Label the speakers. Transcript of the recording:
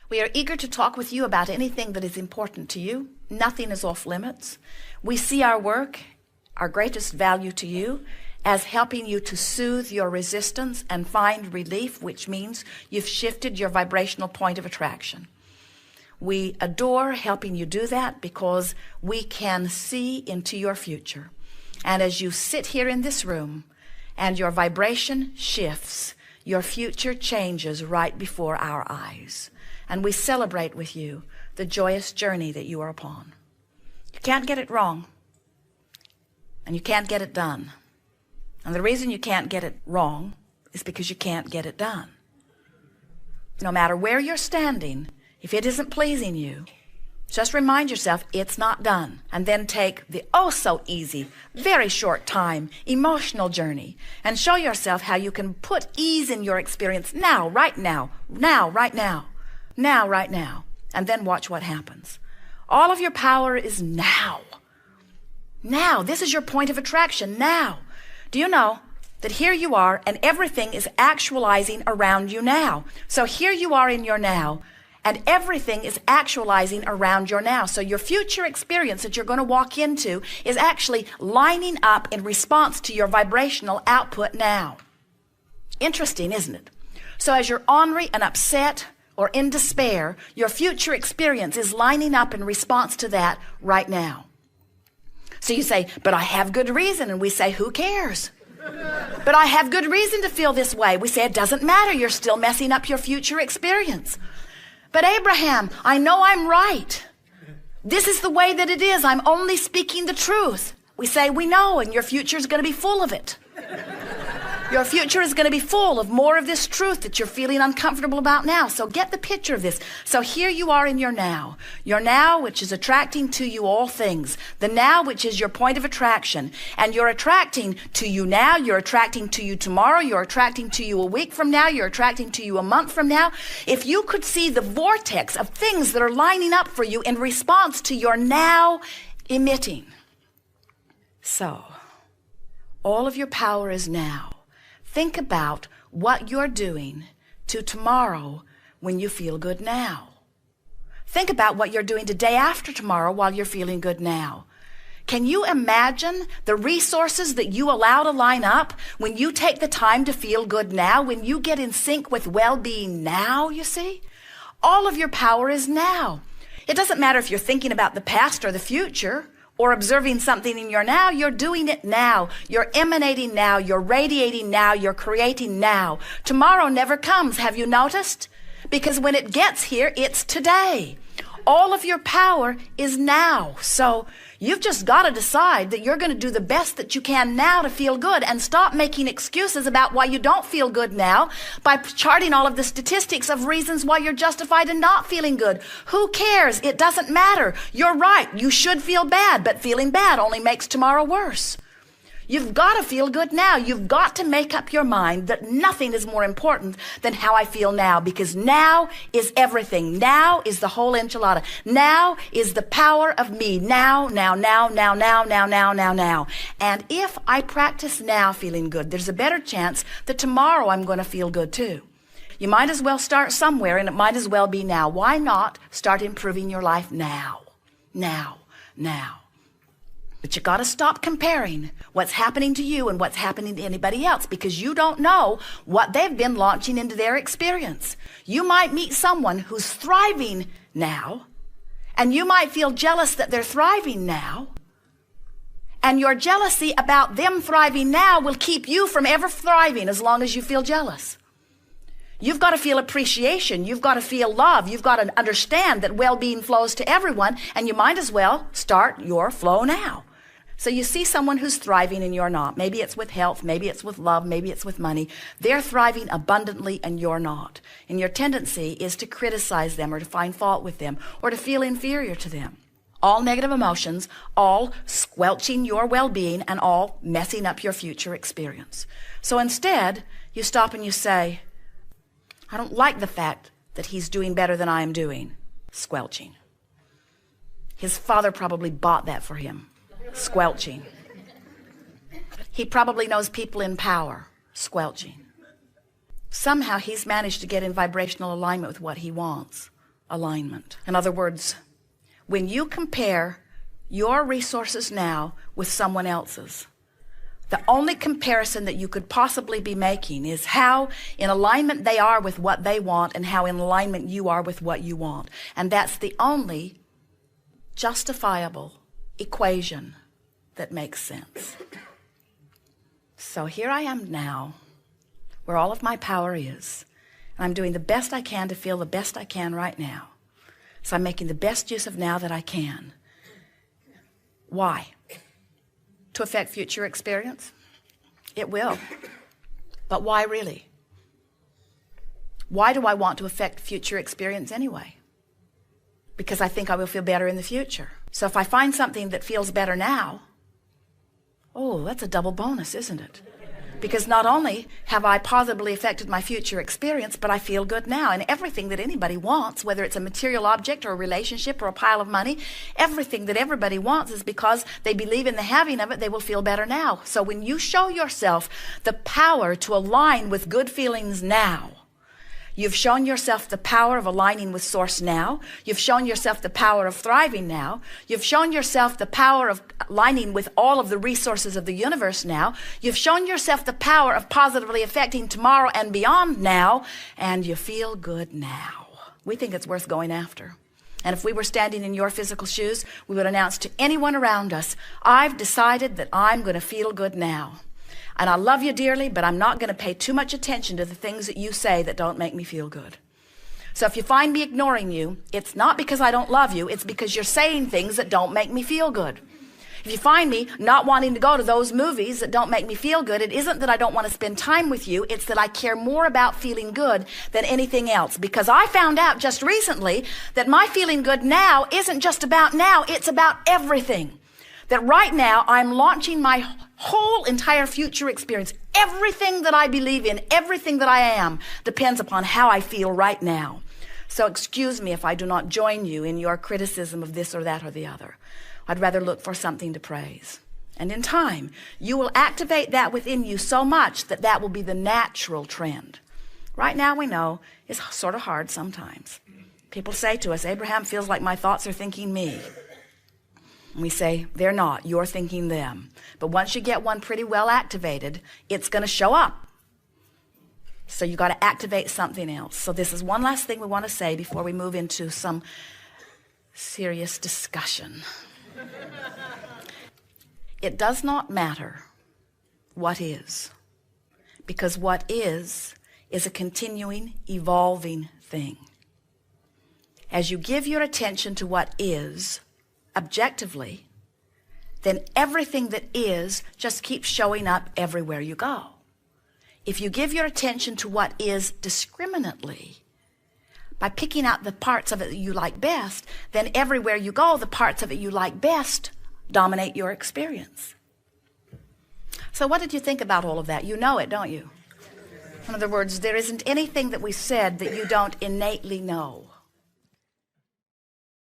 Speaker 1: We are eager to talk with you about anything that is important to you. Nothing is off limits. We see our work, our greatest value to you, as helping you to soothe your resistance and find relief, which means you've shifted your vibrational point of attraction. We adore helping you do that because we can see into your future. And as you sit here in this room and your vibration shifts, your future changes right before our eyes. And we celebrate with you the joyous journey that you are upon. You can't get it wrong, and you can't get it done. And the reason you can't get it wrong is because you can't get it done. No matter where you're standing, if it isn't pleasing you, just remind yourself it's not done. And then take the so easy, very short time, emotional journey and show yourself how you can put ease in your experience now, right now, right now, right now. And then watch what happens. All of your power is now. Now, this is your point of attraction now. Do you know that here you are and everything is actualizing around you now? So here you are in your now and everything is actualizing around your now. So your future experience that you're going to walk into is actually lining up in response to your vibrational output now. Interesting, isn't it? So as you're ornery and upset or in despair, your future experience is lining up in response to that right now. So you say, but I have good reason. And we say, who cares? But I have good reason to feel this way. We say, it doesn't matter. You're still messing up your future experience. But Abraham, I know I'm right. This is the way that it is. I'm only speaking the truth. We say, we know, and your future is going to be full of it. Your future is going to be full of more of this truth that you're feeling uncomfortable about now. So get the picture of this. So here you are in your now, which is attracting to you all things. The now, which is your point of attraction. And you're attracting to you now. You're attracting to you tomorrow. You're attracting to you a week from now. You're attracting to you a month from now. If you could see the vortex of things that are lining up for you in response to your now emitting. So, all of your power is now. Think about what you're doing to tomorrow when you feel good now. Think about what you're doing today after tomorrow while you're feeling good now. Can you imagine the resources that you allow to line up when you take the time to feel good now, when you get in sync with well-being now, you see? All of your power is now. It doesn't matter if you're thinking about the past or the future, or observing something in your now, you're doing it now. You're emanating now. You're radiating now. You're creating now. Tomorrow never comes. Have you noticed? Because when it gets here, it's today. All of your power is now. So you've just got to decide that you're going to do the best that you can now to feel good and stop making excuses about why you don't feel good now by charting all of the statistics of reasons why you're justified in not feeling good. Who cares? It doesn't matter. You're right. You should feel bad, but feeling bad only makes tomorrow worse. You've got to feel good now. You've got to make up your mind that nothing is more important than how I feel now, because now is everything. Now is the whole enchilada. Now is the power of me. Now. And if I practice now feeling good, there's a better chance that tomorrow I'm going to feel good too. You might as well start somewhere, and it might as well be now. Why not start improving your life now? Now. But you got to stop comparing what's happening to you and what's happening to anybody else, because you don't know what they've been launching into their experience. You might meet someone who's thriving now, and you might feel jealous that they're thriving now. And your jealousy about them thriving now will keep you from ever thriving as long as you feel jealous. You've got to feel appreciation. You've got to feel love. You've got to understand that well-being flows to everyone, and you might as well start your flow now. So you see someone who's thriving and you're not. Maybe it's with health, maybe it's with love, maybe it's with money. They're thriving abundantly and you're not. And your tendency is to criticize them or to find fault with them or to feel inferior to them. All negative emotions, all squelching your well-being and all messing up your future experience. So instead, you stop and you say, I don't like the fact that he's doing better than I am doing. Squelching. His father probably bought that for him. Squelching. He probably knows people in power. Squelching. Somehow he's managed to get in vibrational alignment with what he wants. alignment. In other words, when you compare your resources now with someone else's, the only comparison that you could possibly be making is how in alignment they are with what they want and how in alignment you are with what you want. And that's the only justifiable equation that makes sense. So here I am now, where all of my power is, and I'm doing the best I can to feel the best I can right now. So I'm making the best use of now that I can. Why? To affect future experience? It will. But why really? Why do I want to affect future experience anyway? Because I think I will feel better in the future. So if I find something that feels better now, oh, that's a double bonus, isn't it? Because not only have I positively affected my future experience, but I feel good now. And everything that anybody wants, whether it's a material object or a relationship or a pile of money, everything that everybody wants is because they believe in the having of it, they will feel better now. So when you show yourself the power to align with good feelings now, you've shown yourself the power of aligning with Source now. You've shown yourself the power of thriving now. You've shown yourself the power of aligning with all of the resources of the universe now. You've shown yourself the power of positively affecting tomorrow and beyond now. And you feel good now. We think it's worth going after. And if we were standing in your physical shoes, we would announce to anyone around us, I've decided that I'm going to feel good now. And I love you dearly, but I'm not going to pay too much attention to the things that you say that don't make me feel good. So if you find me ignoring you, it's not because I don't love you, it's because you're saying things that don't make me feel good. If you find me not wanting to go to those movies that don't make me feel good, it isn't that I don't want to spend time with you, it's that I care more about feeling good than anything else. Because I found out just recently that my feeling good now isn't just about now, it's about everything. That right now I'm launching my whole entire future experience. Everything that I believe in, everything that I am, depends upon how I feel right now. So excuse me if I do not join you in your criticism of this or that or the other. I'd rather look for something to praise. And in time, you will activate that within you so much that that will be the natural trend. Right now we know it's sort of hard sometimes. People say to us, Abraham, feels like my thoughts are thinking me. And we say, they're not, you're thinking them. But once you get one pretty well activated, it's going to show up. So you got to activate something else. So this is one last thing we want to say before we move into some serious discussion. It does not matter what is, because what is a continuing, evolving thing. As you give your attention to what is, objectively, then everything that is just keeps showing up everywhere you go. If you give your attention to what is discriminately, by picking out the parts of it that you like best, then everywhere you go, the parts of it you like best dominate your experience. So what did you think about all of that? You know it, don't you? In other words, there isn't anything that we said that you don't innately know.